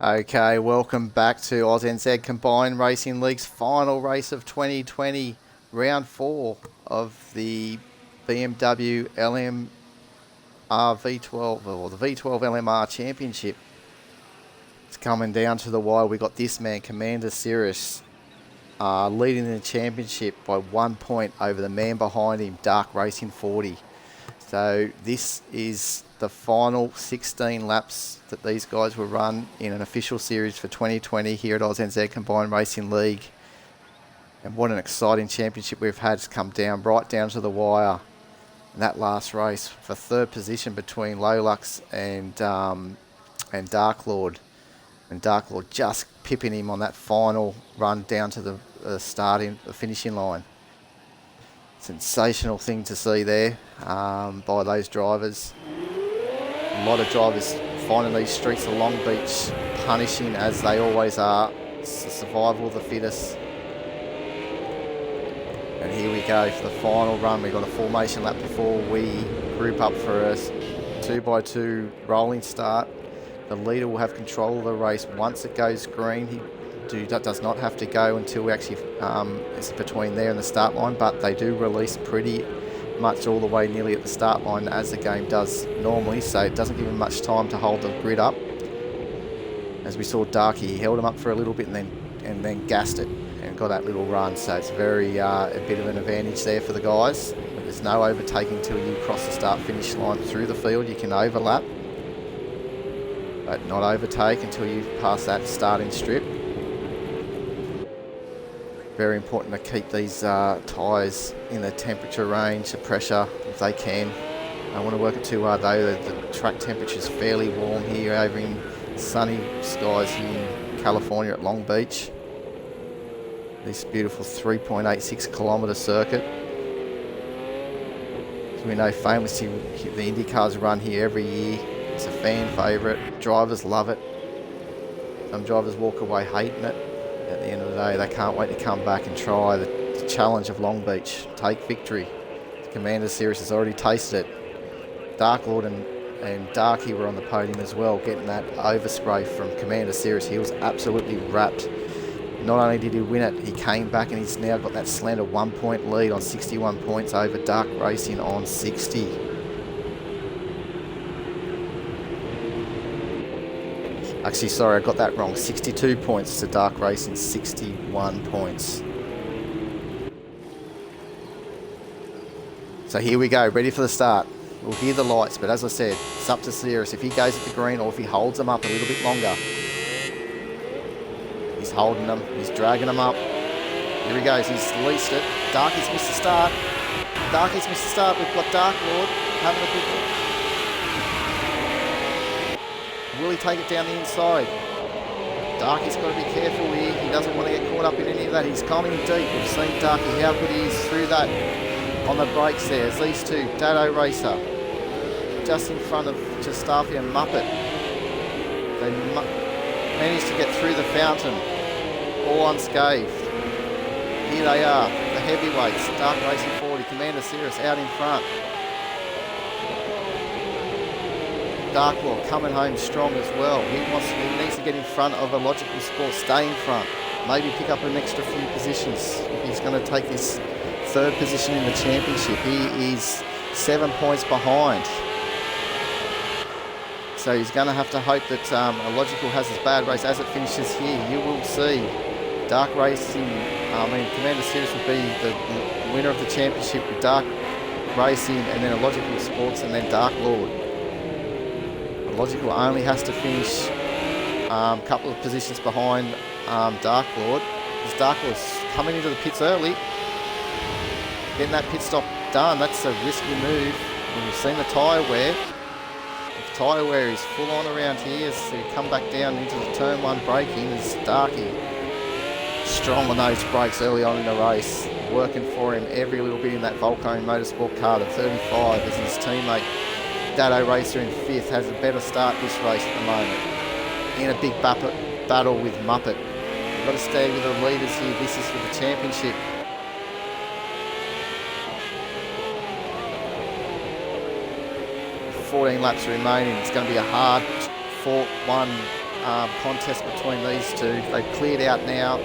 Okay, welcome back to AusNZ Combined Racing League's final race of 2020, round 4 of the BMW LMR V12, or the V12 LMR Championship. It's coming down to the wire. We got this man, Commander Cirrus, leading the championship by 1 point over the man behind him, Dark Racing 40. So this is the final 16 laps that these guys will run in an official series for 2020 here at AusNZ Combined Racing League. And what an exciting championship we've had. It's come down right down to the wire. And that last race for third position between Lolux and Dark Lord. And Dark Lord just pipping him on that final run down to the finishing line. Sensational thing to see there by those drivers. A lot of drivers finding these streets of Long Beach punishing, as they always are. It's the survival of the fittest. And here we go for the final run. We've got a formation lap before we group up for a 2x2 rolling start. The leader will have control of the race. Once it goes green, he does not have to go until actually it's between there and the start line, but they do release pretty much all the way nearly at the start line, as the game does normally, so it doesn't give him much time to hold the grid up. As we saw Darky, he held him up for a little bit and then gassed it and got that little run, so it's very a bit of an advantage there for the guys. But there's no overtaking until you cross the start finish line through the field. You can overlap, but not overtake until you pass that starting strip. Very important to keep these tyres in the temperature range, the pressure, if they can. I don't want to work it too hard though. The track temperature is fairly warm here over in sunny skies here in California at Long Beach. This beautiful 3.86 kilometre circuit. As we know, famously, the Indy cars run here every year. It's a fan favourite. Drivers love it. Some drivers walk away hating it. At the end of the day, they can't wait to come back and try the challenge of Long Beach. Take victory. Commander Cirrus has already tasted it. Dark Lord and Darky were on the podium as well, getting that overspray from Commander Cirrus. He was absolutely wrapped. Not only did he win it, he came back and he's now got that slender 1 point lead on 61 points over Dark Racing on 60. Actually, sorry, I got that wrong. 62 points to Dark Racing, 61 points. So here we go, ready for the start. We'll hear the lights, but as I said, it's up to Cirrus. If he goes at the green or if he holds them up a little bit longer. He's holding them, he's dragging them up. Here he goes, he's leased it. Darky's missed the start. Darky's missed the start. We've got Dark Lord having a good look. Will he take it down the inside? Darky's got to be careful here. He doesn't want to get caught up in any of that. He's coming deep. We've seen Darky, how good he is through that on the brakes there. As these two, Dado Racer, just in front of Justafi and Muppet. They managed to get through the fountain, all unscathed. Here they are, the heavyweights. Dark Racing 40, Commander Cirrus out in front. Dark Lord coming home strong as well. He needs to get in front of a Logical Sport, stay in front, maybe pick up an extra few positions if he's going to take this third position in the championship. He is 7 points behind. So he's going to have to hope that a Logical has as bad race as it finishes here. You will see Dark Racing, Commander Cirrus will be the winner of the championship with Dark Racing and then a Logical Sports and then Dark Lord. Logical only has to finish a couple of positions behind Dark Lord. As Dark Lord's coming into the pits early, getting that pit stop done, that's a risky move. And we've seen the tyre wear. The tyre wear is full on around here, so you come back down into the turn one braking as Darky strong on those brakes early on in the race, working for him every little bit in that Volcone Motorsport car. The 35 as his teammate Dado Racer in 5th has a better start this race at the moment. In a big battle with Muppet. We've got to stay with the leaders here. This is for the championship. 14 laps remaining. It's going to be a hard fought one contest between these two. They've cleared out now.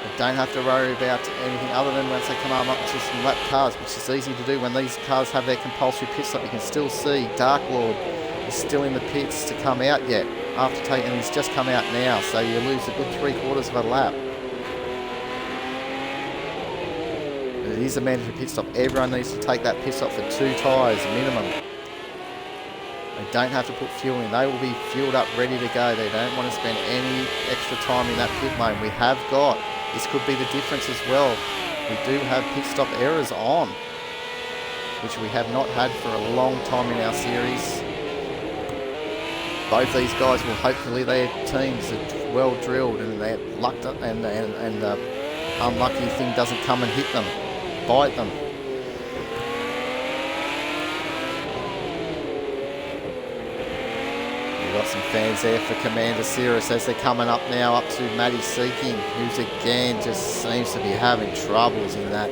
They don't have to worry about anything other than once they come up to some lap cars, which is easy to do when these cars have their compulsory pit stop. You can still see Dark Lord is still in the pits to come out yet. After taking, he's just come out now, so you lose a good 3/4 of a lap. It is a mandatory pit stop. Everyone needs to take that pit stop for 2 tyres minimum. They don't have to put fuel in. They will be fueled up, ready to go. They don't want to spend any extra time in that pit lane. We have got, this could be the difference as well. We do have pit stop errors on, which we have not had for a long time in our series. Both these guys will hopefully, their teams are well drilled and they're lucked up, and the unlucky thing doesn't come and hit them, bite them. We've got some fans there for Commander Cirrus as they're coming up now up to Matty Seeking, who's again just seems to be having troubles in that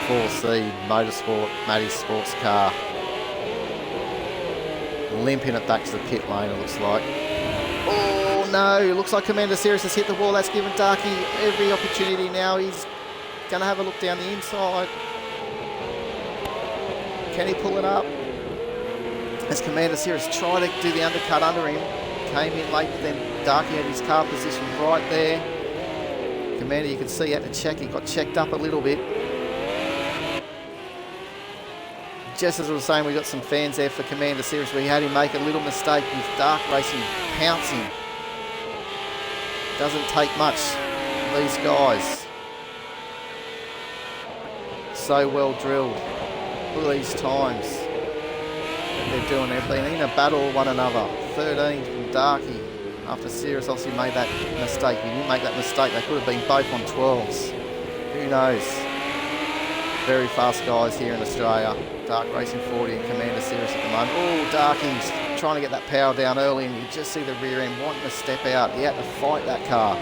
4C Motorsport Matty sports car. Limping it back to the pit lane, it looks like. Oh no, it looks like Commander Cirrus has hit the wall. That's given Darky every opportunity now. He's going to have a look down the inside. Can he pull it up? As Commander Cirrus tried to do the undercut under him. Came in late, but then Darky had his car positioned right there. Commander, you can see, he had to check. He got checked up a little bit. Just as I was saying, we got some fans there for Commander Cirrus. We had him make a little mistake with Dark Racing pouncing. Doesn't take much, these guys. So well drilled. Look at these times that they're doing. They've been in a battle with one another. 13 from Darky. After Cirrus obviously made that mistake. He didn't make that mistake. They could have been both on 12s. Who knows? Very fast guys here in Australia. Dark Racing 40 and Commander Cirrus at the moment. Oh, Darky's trying to get that power down early, and you just see the rear end wanting to step out. He had to fight that car.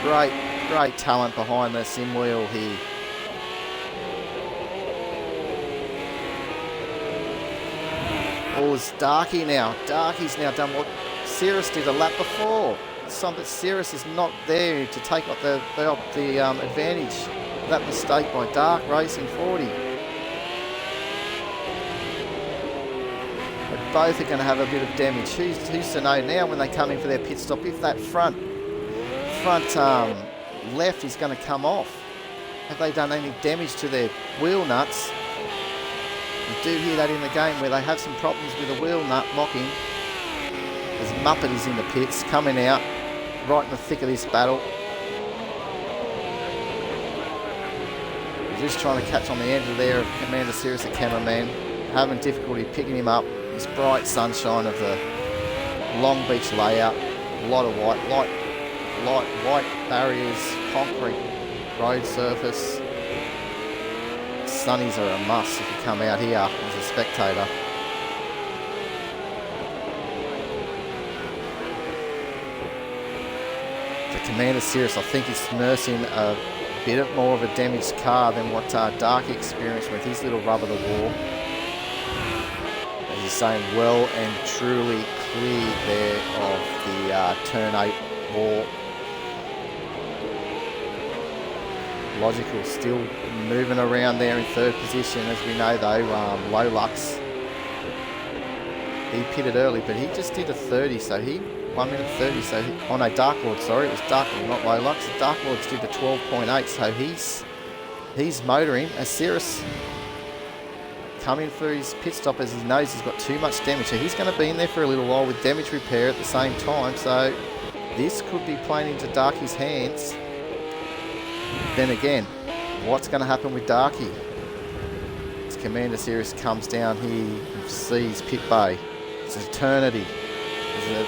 Great talent behind the sim wheel here. Oh, it's Darky now. Darky's now done what Cirrus did a lap before. Something Cirrus is not there to take up the advantage. That mistake by Dark Racing 40. But both are going to have a bit of damage. Who's to know now when they come in for their pit stop if that front left is going to come off? Have they done any damage to their wheel nuts? You do hear that in the game where they have some problems with the wheel nut locking. As Muppet is in the pits, coming out right in the thick of this battle. Just trying to catch on the end of there of Commander Cirrus, the cameraman, having difficulty picking him up. This bright sunshine of the Long Beach layout, a lot of white barriers, concrete road surface. Sunnies are a must if you come out here as a spectator. The Commander Cirrus, I think, is nursing a bit more of a damaged car than what Dark experienced with his little rub of the wall. As he's saying, well and truly cleared there of the turn 8 wall. Logical still moving around there in 3rd position. As we know though, Lolux, he pitted early, but he just did a 30, so he 1 minute 30, so he, oh no, Dark Lord, sorry, it was Dark Lord, not Lolux. Dark Lord's did the 12.8, so he's motoring. As Cirrus coming for his pit stop as he knows he's got too much damage, so he's going to be in there for a little while with damage repair at the same time, so this could be playing into Darky's hands. Then again, what's going to happen with Darky? As Commander Cirrus comes down here and sees pit bay, it's eternity.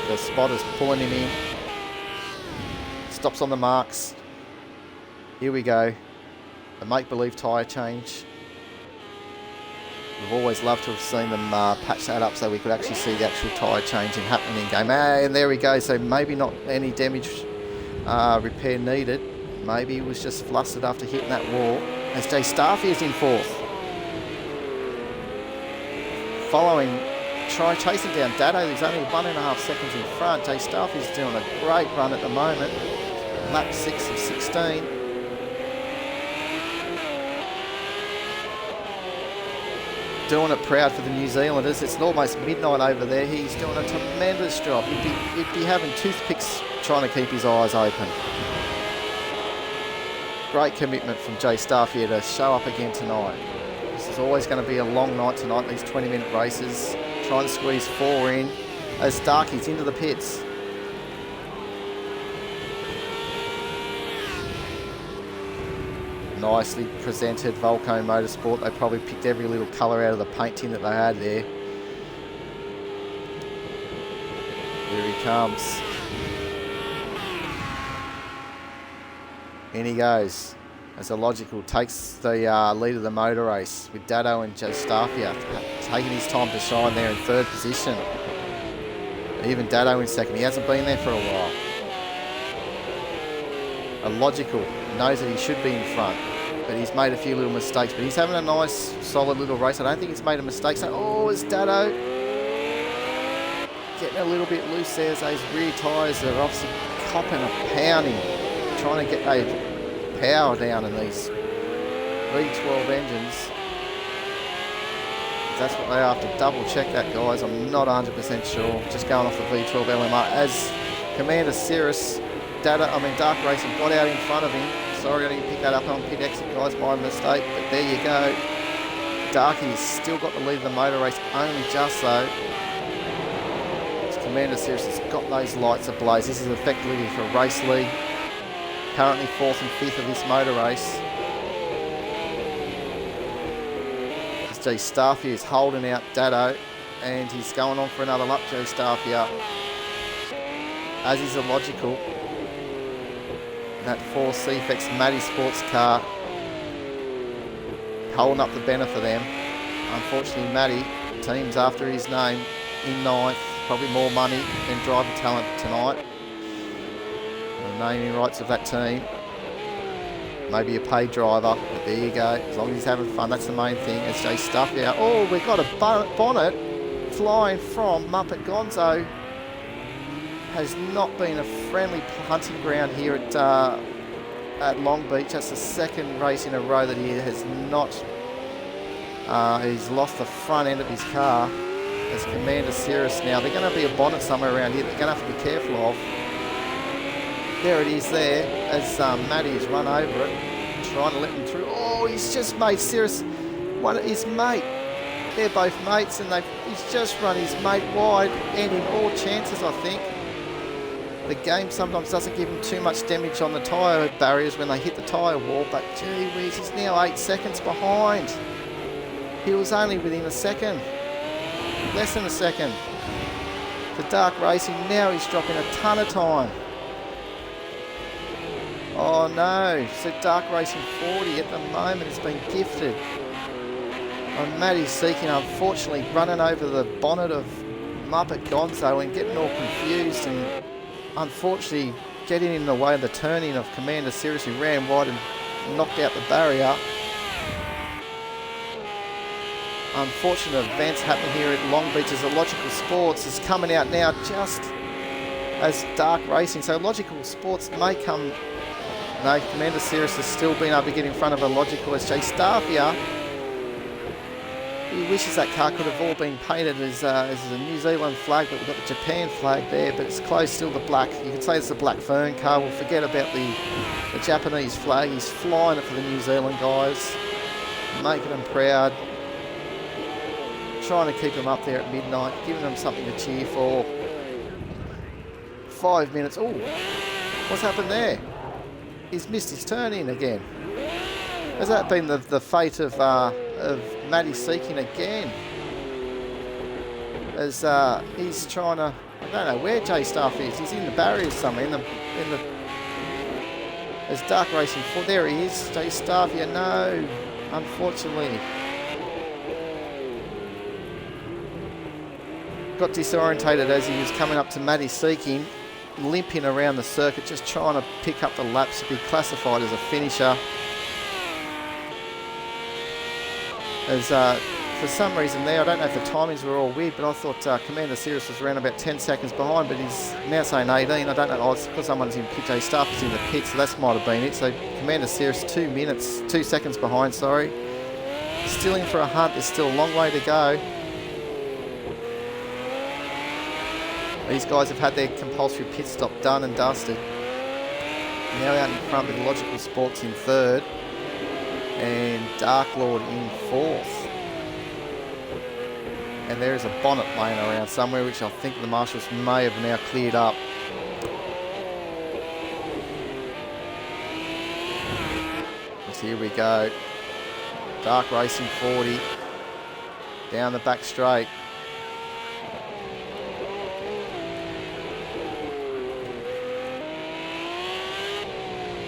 The spotter's pulling him in. Stops on the marks. Here we go. The make-believe tyre change. We've always loved to have seen them patch that up so we could actually see the actual tyre changing happening in game. And there we go. So maybe not any damage repair needed. Maybe he was just flustered after hitting that wall. As Jay Starfield's in 4th. following, chasing down Dado, who's only 1.5 seconds in front. Jay Staffy's doing a great run at the moment. Lap 6 of 16. Doing it proud for the New Zealanders. It's almost midnight over there. He's doing a tremendous job. He'd be having toothpicks trying to keep his eyes open. Great commitment from Jay Staffy to show up again tonight. This is always going to be a long night tonight, these 20-minute races. Trying to squeeze 4 in as Darky's into the pits. Nicely presented Volco Motorsport. They probably picked every little colour out of the paint tin that they had there. Here he comes. In he goes. As Illogical takes the lead of the motor race with Dado and Justafia taking his time to shine there in 3rd position. Even Dado in 2nd. He hasn't been there for a while. Illogical knows that he should be in front, but he's made a few little mistakes. But he's having a nice, solid little race. I don't think he's made a mistake. So, oh, is Dado getting a little bit loose there as those rear tyres are obviously copping a pounding, trying to get those power down in these V12 engines. That's what they have to double check that, guys. I'm not 100% sure. Just going off the V12 LMR as Commander Cirrus, Dark Racing got out in front of him. Sorry I didn't pick that up on pit exit, guys, my mistake, but there you go. Darky's still got the lead of the motor race, only just so. Commander Cirrus has got those lights ablaze. This is effectively for race lead. Currently 4th and 5th of this motor race. As Jay Staffy is holding out Dado, and he's going on for another lap, Jay Staffy up. As is Illogical. That 4 CFX Matty sports car holding up the banner for them. Unfortunately, Matty, teams after his name, in 9th. Probably more money than driver talent tonight. The naming rights of that team. Maybe a paid driver, but there you go. As long as he's having fun, that's the main thing. As Jay Staffy out. Oh, we've got a bonnet flying from Muppet Gonzo. Has not been a friendly hunting ground here at Long Beach. That's the 2nd race in a row that he has not. He's lost the front end of his car. As Commander Cirrus now. They're going to be a bonnet somewhere around here. They're going to have to be careful of. There it is there as Matty's run over it, trying to let him through. Oh, he's just made Cirrus one of his mate. They're both mates, and he's just run his mate wide, ending all chances, I think. The game sometimes doesn't give him too much damage on the tyre barriers when they hit the tyre wall, but gee whiz, he's now 8 seconds behind. He was only within a second. Less than a second. For Dark Racing, now he's dropping a ton of time. Oh no, so Dark Racing 40 at the moment has been gifted. And Matty Seeking, unfortunately, running over the bonnet of Muppet Gonzo and getting all confused and unfortunately getting in the way of the turning of Commander Cirrus, who ran wide and knocked out the barrier. Unfortunate events happening here at Long Beach as Illogical Sports is coming out now just as Dark Racing. So Illogical Sports may come. No, Commander Cirrus has still been able to get in front of Illogical as Jay Staffia. He wishes that car could have all been painted as a New Zealand flag, but we've got the Japan flag there, but it's close still the black. You can say it's a black fern car. We'll forget about the Japanese flag. He's flying it for the New Zealand guys, making them proud. Trying to keep them up there at midnight, giving them something to cheer for. 5 minutes. Oh, what's happened there? He's missed his turn in again. Has that been the fate of Matty Seeking again? As he's trying to, I don't know where Jay Staff is. He's in the barriers somewhere. As Dark Racing 4, there he is. Jay Staff, yeah, no, unfortunately. Got disorientated as he was coming up to Matty Seeking, limping around the circuit, just trying to pick up the laps to be classified as a finisher. As for some reason there, I don't know if the timings were all weird, but I thought Commander Cirrus was around about 10 seconds behind, but he's now saying 18. I don't know. Oh, it's because someone's in pit. Staff is in the pit, so that might have been it. So Commander Cirrus 2 seconds behind, sorry. Still in for a hunt. There's still a long way to go. These guys have had their compulsory pit stop done and dusted. Now out in front with Logical Sports in third and Dark Lord in fourth. And there is a bonnet laying around somewhere, which I think the marshals may have now cleared up. So here we go. Dark Racing 40 down the back straight.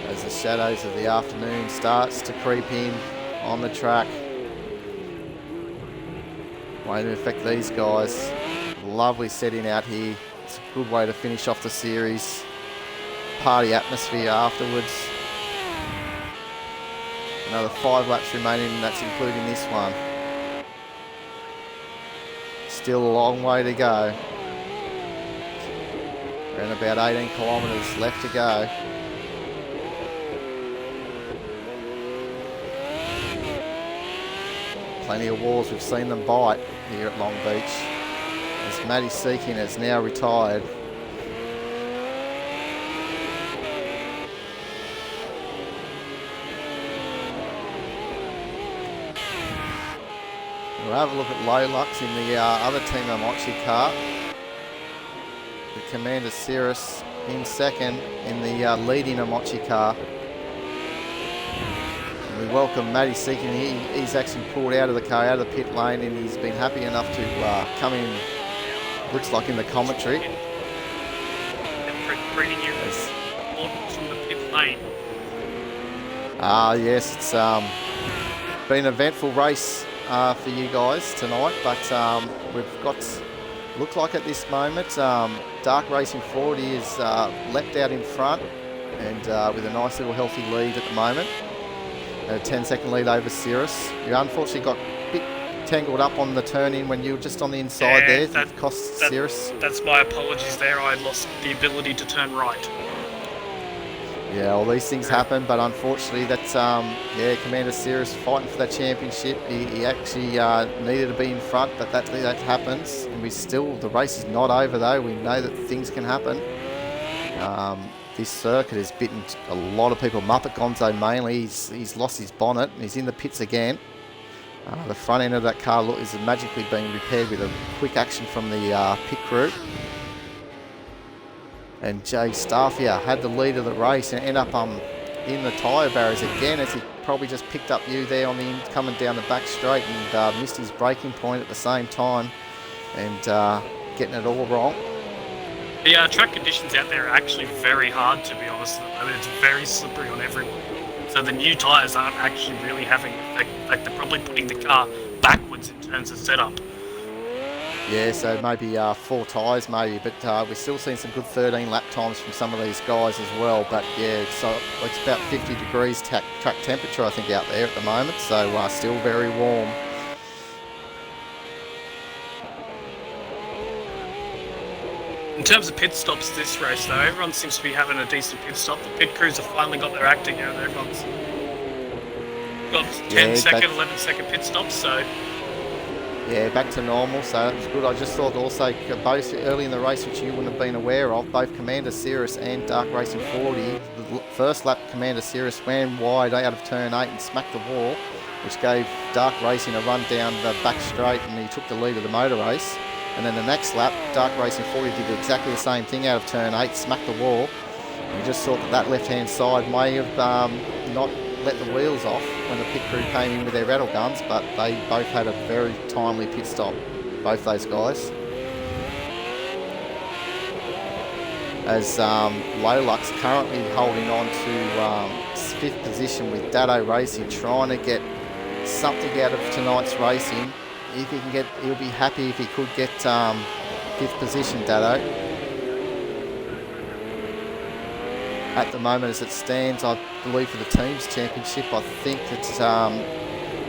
As the shadows of the afternoon starts to creep in on the track. Way to affect these guys. Lovely setting out here. It's a good way to finish off the series. Party atmosphere afterwards. Another 5 laps remaining, and that's including this one. Still a long way to go. Around about 18 kilometres left to go. Plenty of walls, we've seen them bite here at Long Beach. As Matty Seeking has now retired. We'll have a look at Lolux in the other Team Amochi car. The Commander Cirrus in second in the leading Amochi car. We welcome Matty Seeking. He's actually pulled out of the car, out of the pit lane, and he's been happy enough to come in, looks like in the commentary. Bringing you from the pit lane. Yes, it's been an eventful race for you guys tonight, but we've got, look like at this moment, Dark Racing 40 is leapt out in front and with a nice little healthy lead at the moment. A 10-second lead over Cirrus. You unfortunately got a bit tangled up on the turn-in when you were just on the inside there. That cost Cirrus. That's my apologies there. I lost the ability to turn right. Yeah, all these things happen, but unfortunately that's, Commander Cirrus fighting for that championship. He actually needed to be in front, but that happens. And the race is not over though. We know that things can happen. This circuit has bitten a lot of people. Muppet Gonzo mainly. He's lost his bonnet and he's in the pits again. The front end of that car is magically being repaired with a quick action from the pit crew. And Jay Starfier had the lead of the race and ended up in the tyre barriers again, as he probably just picked up you there on the coming down the back straight and missed his braking point at the same time and getting it all wrong. The track conditions out there are actually very hard, to be honest. I mean, it's very slippery on everyone. So the new tyres aren't actually really having an effect. Like, they're probably putting the car backwards in terms of setup. Yeah, so maybe 4 tyres maybe, but we're still seeing some good 13 lap times from some of these guys as well. But yeah, it's about 50 degrees track temperature, I think, out there at the moment. So still very warm. In terms of pit stops this race, though, everyone seems to be having a decent pit stop. The pit crews have finally got their act together. Everyone's got 10-second, 11-second pit stops, so... Yeah, back to normal, so that was good. I just thought also, both early in the race, which you wouldn't have been aware of, both Commander Cirrus and Dark Racing 40, the first lap Commander Cirrus ran wide out of turn 8 and smacked the wall, which gave Dark Racing a run down the back straight, and he took the lead of the motor race. And then the next lap, Dark Racing 40 did exactly the same thing out of turn 8, smacked the wall. And we just thought that left-hand side may have not let the wheels off when the pit crew came in with their rattle guns, but they both had a very timely pit stop, both those guys. As Lolux currently holding on to 5th position with Dado Racing, trying to get something out of tonight's racing. If he can get, he'll be happy if he could get 5th position, Dado. At the moment, as it stands, I believe for the team's championship, I think that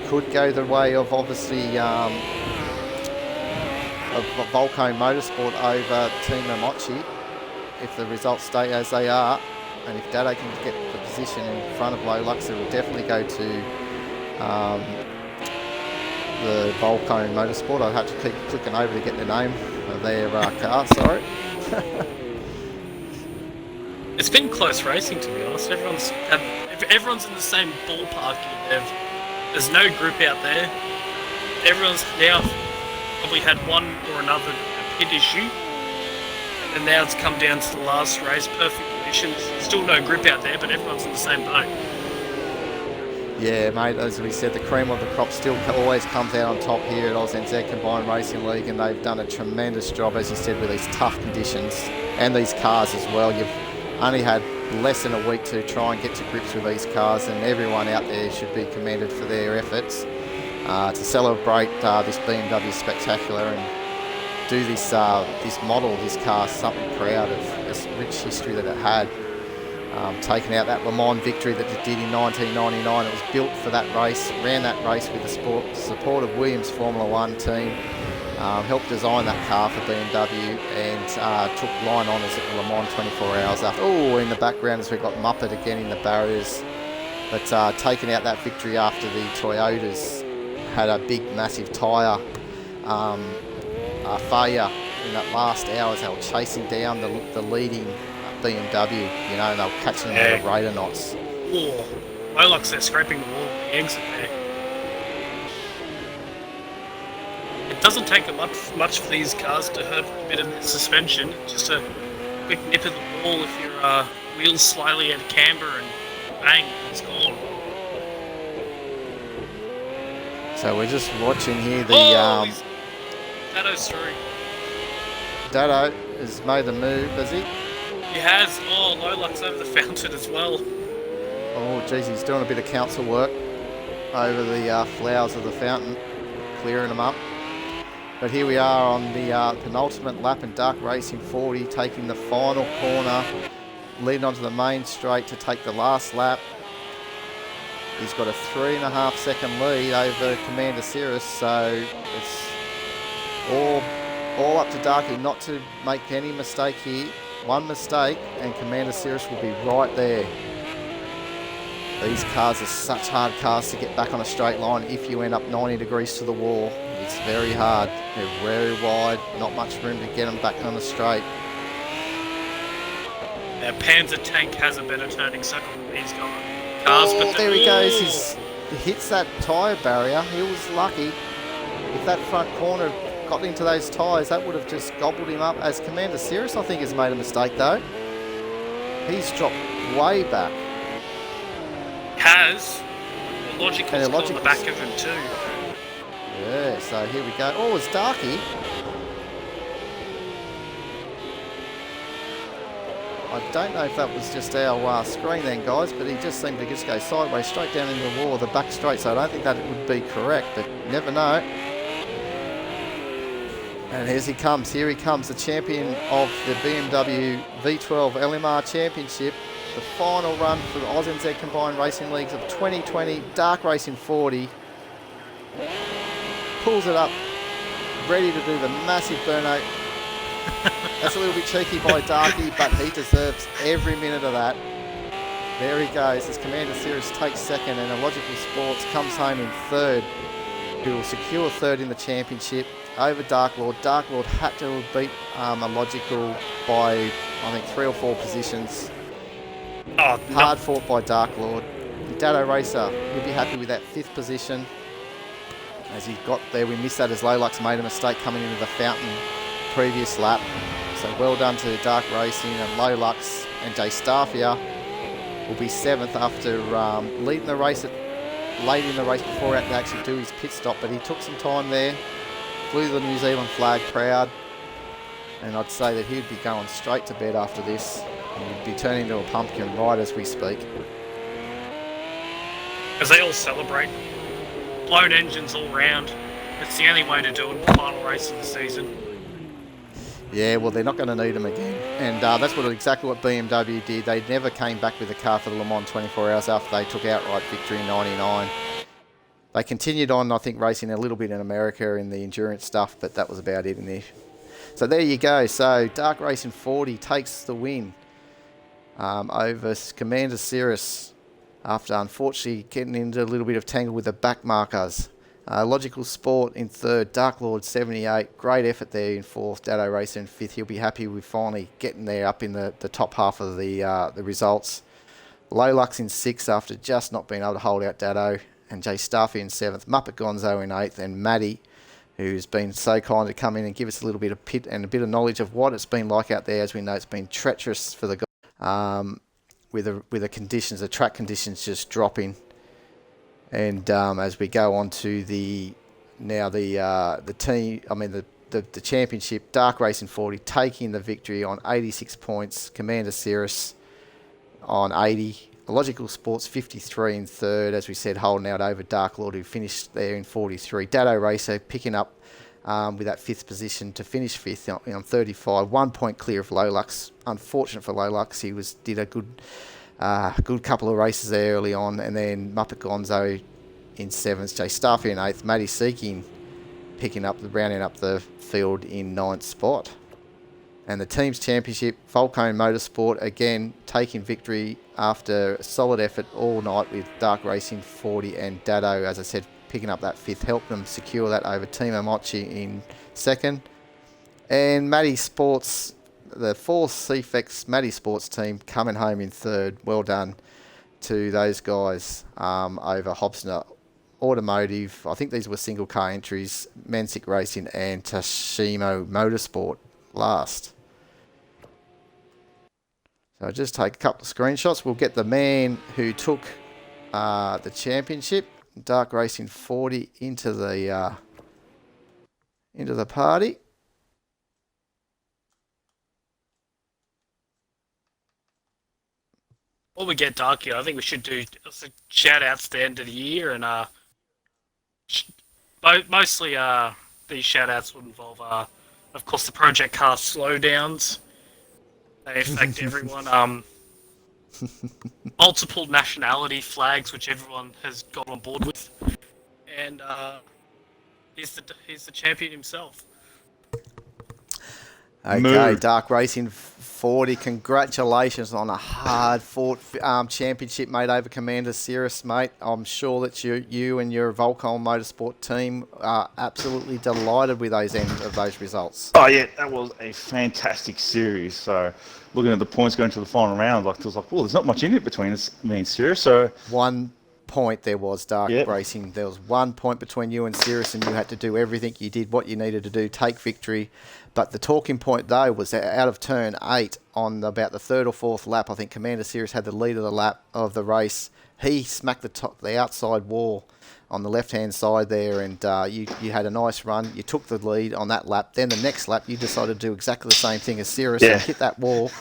could go the way of obviously of Volcone Motorsport over Team Mochi if the results stay as they are, and if Dado can get the position in front of Lolux, it will definitely go to the Volcone Motorsport. I'll have to keep clicking over to get the name of their car, sorry. It's been close racing, to be honest. Everyone's in the same ballpark. There's no group out there. Everyone's now probably had one or another pit issue, and now it's come down to the last race. Perfect conditions. Still no grip out there, but everyone's in the same boat. Yeah, mate, as we said, the cream of the crop still always comes out on top here at AusNZ Combined Racing League, and they've done a tremendous job, as you said, with these tough conditions and these cars as well. You've only had less than a week to try and get to grips with these cars, and everyone out there should be commended for their efforts to celebrate this BMW Spectacular and do this model, this car, something proud of this rich history that it had. Taking out that Le Mans victory that it did in 1999. It was built for that race, ran that race with the support of Williams Formula One team, helped design that car for BMW, and took line honours at Le Mans 24 hours after. Oh, in the background as we've got Muppet again in the barriers. But taking out that victory after the Toyotas had a big, massive tyre failure in that last hour as they were chasing down the leading BMW, you know, and they were catching them with radar knots. Oh, Lolux, they're scraping the wall with the exit there. It doesn't take much for these cars to hurt a bit of the suspension. Just a quick nip of the wall if your wheels slightly out of camber, and bang, it's gone. So we're just watching here the Dado's through. Dado has made a move, has he? He has. Oh, Lolux over the fountain as well. Oh, geez, he's doing a bit of council work over the flowers of the fountain, clearing them up. But here we are on the penultimate lap in Dark Racing 40, taking the final corner, leading onto the main straight to take the last lap. He's got a 3.5 second lead over Commander Cirrus, so it's all up to Darky not to make any mistake here. One mistake and Commander Cirrus will be right there. These cars are such hard cars to get back on a straight line if you end up 90 degrees to the wall. It's very hard. They're very wide, not much room to get them back on the straight. Now, Panzer Tank has a better turning circle than these cars. But there he goes. He hits that tyre barrier. He was lucky. If that front corner got into those tyres, that would have just gobbled him up. As Commander Cirrus, I think, has made a mistake though. He's dropped way back. Has. Illogical's got on the back of him too. Yeah, so here we go. Oh, it's Darky. I don't know if that was just our screen then, guys, but he just seemed to just go sideways straight down into the wall, the back straight, so I don't think that would be correct, but you never know. And here he comes, the champion of the BMW V12 LMR Championship, the final run for the AusNZ Combined Racing Leagues of 2020, Dark Racing 40. Pulls it up, ready to do the massive burnout. That's a little bit cheeky by Darky, but he deserves every minute of that. There he goes, as Commander Cirrus takes second, and Illogical Sports comes home in third, who will secure third in the championship over Dark Lord. Dark Lord had to beat Illogical by, I think, 3 or 4 positions. Oh, Hard fought by Dark Lord. Dado Racer, he'll be happy with that 5th position. As he got there, we missed that as Lolux made a mistake coming into the fountain previous lap. So well done to Dark Racing, and Lolux and Jay Starfia will be 7th after leading the race late in the race before he had to actually do his pit stop, but he took some time there, flew the New Zealand flag proud, and I'd say that he'd be going straight to bed after this, and he'd be turning into a pumpkin right as we speak. As they all celebrate, blown engines all round. It's the only way to do it in the final race of the season. Yeah, well, they're not going to need them again. And that's exactly what BMW did. They never came back with a car for the Le Mans 24 hours after they took outright victory in '99. they continued on, I think, racing a little bit in America in the endurance stuff, but that was about it in there. So there you go. So Dark Racing 40 takes the win over Commander Cirrus after unfortunately getting into a little bit of tangle with the back markers. Logical Sport in third, Dark Lord 78, great effort there in fourth, Dado Racer in fifth. He'll be happy with finally getting there up in the top half of the results. Lolux in sixth after just not being able to hold out Dado, and Jay Staffy in seventh, Muppet Gonzo in eighth, and Maddie, who's been so kind to come in and give us a little bit of pit and a bit of knowledge of what it's been like out there. As we know, it's been treacherous for the guys with the conditions, the track conditions just dropping. And as we go on to the team, I mean the championship, Dark Racing 40 taking the victory on 86 points, Commander Cirrus on 80, Logical Sports 53 in third, as we said, holding out over Dark Lord, who finished there in 43. Dado Racer picking up with that fifth position to finish fifth on 35, 1 point clear of Lolux. Unfortunate for Lolux, he did a good couple of races there early on, and then Muppet Gonzo in seventh, Jay Staffy in eighth, Matty Seeking rounding up the field in ninth spot. And the team's championship, Volcone Motorsport, again taking victory after a solid effort all night with Dark Racing 40 and Dado, as I said, picking up that fifth, helped them secure that over Team Amochi in second. And Matty Sports, the fourth CFEX Matty Sports team, coming home in third. Well done to those guys over Hobson Automotive. I think these were single car entries, Mensick Racing and Tashimo Motorsport last. So I'll just take a couple of screenshots. We'll get the man who took the championship, Dark Racing 40, into the party. Before we get dark here, I think we should do shout outs at the end of the year, and mostly these shout outs would involve, of course, the Project Car slowdowns. They affect everyone. Multiple nationality flags, which everyone has got on board with, and he's the champion himself. Okay, Move. Dark Racing 40, congratulations on a hard-fought championship, mate, over Commander Cirrus, mate. I'm sure that you and your Volcom Motorsport team are absolutely delighted with those results. Oh yeah, that was a fantastic series. So looking at the points going to the final round, it was like, well, there's not much in it between us, me and Cirrus. So 1 point there was, Dark Yep. Racing. There was 1 point between you and Cirrus, and you had to do everything. You did what you needed to do, take victory. But the talking point, though, was that out of turn 8 on about the third or fourth lap, I think Commander Cirrus had the lead of the lap of the race. He smacked the outside wall on the left-hand side there, and you had a nice run. You took the lead on that lap. Then the next lap, you decided to do exactly the same thing as Cirrus and hit that wall.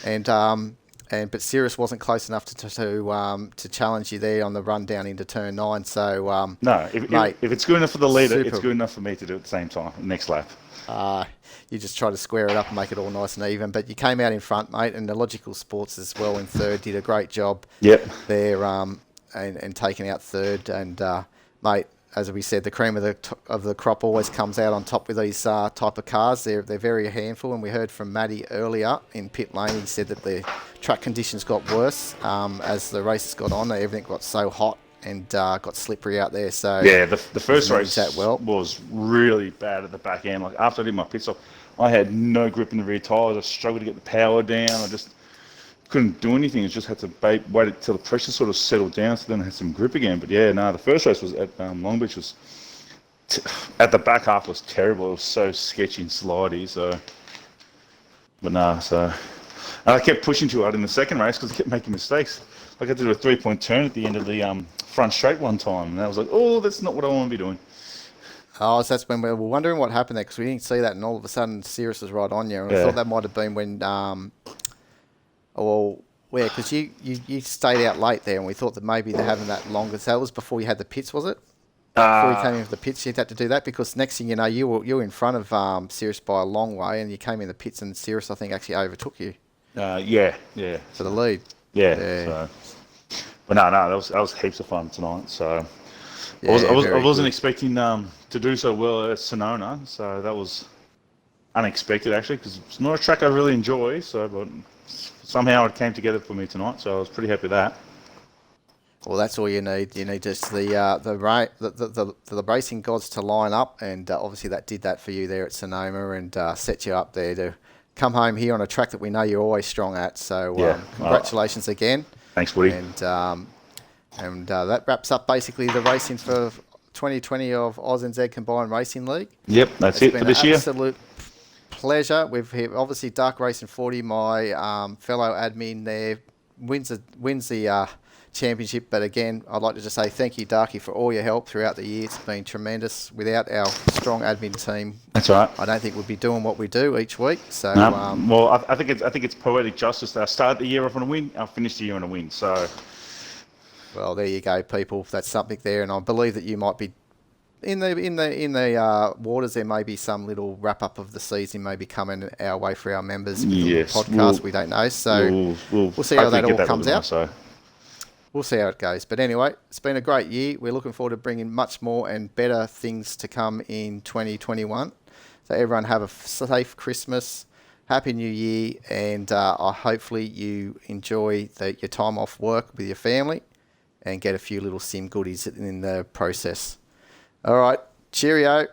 But Cirrus wasn't close enough to challenge you there on the run down into turn 9. So no, if it's good enough for the leader, super. it's good enough for me to do it at the same time, next lap. You just try to square it up and make it all nice and even. But you came out in front, mate, and the Logical Sports as well in third did a great job. Yep. There and taking out third. And mate, as we said, the cream of the crop always comes out on top with these type of cars. They're very handful, and we heard from Matty earlier in pit lane. He said that the track conditions got worse as the races got on. Everything got so hot and got slippery out there. So yeah, the first race well. was really bad at the back end. Like after I did my pit stop, I had no grip in the rear tyres. I struggled to get the power down. I just couldn't do anything. I just had to wait until the pressure sort of settled down, so then I had some grip again. But yeah, no, the first race was at Long Beach was at the back half was terrible. It was so sketchy and slidey. So, but no, so and I kept pushing too hard in the second race because I kept making mistakes. Like I did a 3-point turn at the end of the front straight one time, and I was like, oh, that's not what I want to be doing. Oh, so that's when we were wondering what happened there, because we didn't see that, and all of a sudden Cirrus was right on you. And I thought that might have been when, because you stayed out late there, and we thought that maybe they're having that longer. So that was before you had the pits, was it? Before you came in for the pits, you had to do that, because next thing you know, you were in front of Cirrus by a long way, and you came in the pits, and Cirrus, I think, actually overtook you. Yeah. For the lead. Yeah. So. But no, that was heaps of fun tonight. So, Yeah, I very wasn't good. expecting to do so well at Sonona, so that was unexpected actually, because it's not a track I really enjoy. So, but somehow it came together for me tonight, so I was pretty happy with that. Well, that's all you need. You need just the racing gods to line up, and obviously that did that for you there at Sonoma, and set you up there to come home here on a track that we know you're always strong at. So Yeah. congratulations again, Thanks, Woody. and that wraps up basically the racing for 2020 of Oz and Z Combined Racing League. Yep, that's It's it been for an this year. absolute pleasure. We've here, obviously Dark Racing 40, my fellow admin there, wins the championship. But again, I'd like to just say thank you, Darky, for all your help throughout the year. It's been tremendous. Without our strong admin team, That's right. I don't think we'd be doing what we do each week. So, Well, I think it's poetic justice that I start the year off on a win, I'll finish the year on a win. So, well, there you go, people. That's something there, and I believe that you might be in the waters. There may be some little wrap up of the season, maybe coming our way for our members with yes, the podcast. We don't know, so we'll see how that all comes out. So. We'll see how it goes. But anyway, it's been a great year. We're looking forward to bringing much more and better things to come in 2021. So everyone have a safe Christmas, Happy New Year, and hopefully you enjoy your time off work with your family and get a few little sim goodies in the process. All right, cheerio.